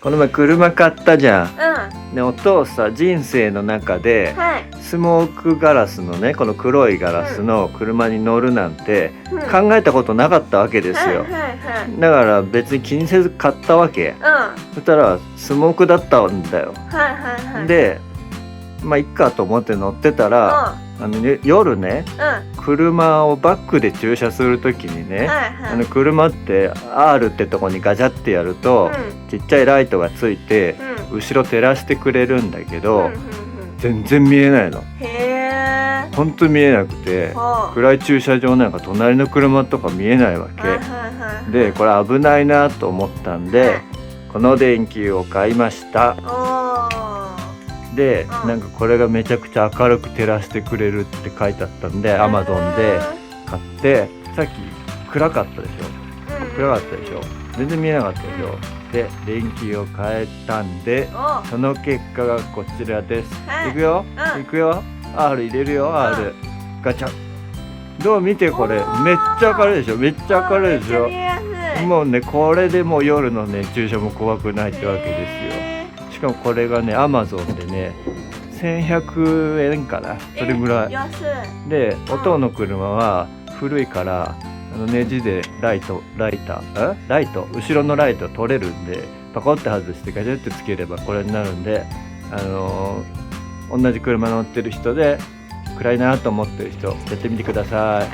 この前車買ったじゃん。うん。で、お父さ人生の中ではい。スモークガラスのね、この黒いガラスの車に乗るなんてうん。考えたことなかったわけですよ。はいはいだから別に気にせず買ったわけ。はい。そしたらスモークだったんだよ。うん。はいはいはい。で、まあいっかと思って乗ってたら、夜ね、うん。車をバックで駐車するときにね、はいはい。車って R ってとこにガチャってやると、ちっちゃいライトがついてうん。後ろ照らしてくれるんだけうん。ど、うん。全然見えないの。へえ。ほんと見えなくて、はあ。暗い駐車場なんか隣の車とか見えないわはいはいけはい。で、これ危ないなと思ったんで、この電球を買いました。おー。で、うんなんかこれがめちゃくちゃ明るく照らしてくれるって書いてあったんで Amazon で買って、さっき暗かったでしょ。暗かったでしょ。全然見えなかったでしょ。で、電球を変えたんで、お。その結果がこちらです。はいいくよ、うんいくよ。R 入れるよ、R。ガチャ。どう見てこれ、めっちゃ明るいでしょ。めっちゃ明るいでしょ。めっちゃ見えやすい。もうね、これでもう夜の熱中症も怖くないってわけですよ。しかもこれがね、Amazon でね、1100円かな、それぐらい。安い。で、音の車は古いから、ネジでライト、後ろのライト取れるんで、パコって外してガチャってつければこれになるんで、同じ車乗ってる人で、暗いなと思ってる人、やってみてください。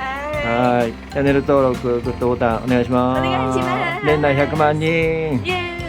はい。チャンネル登録、グッドボタンお願いします。お願いします。年内100万人。イエーイ。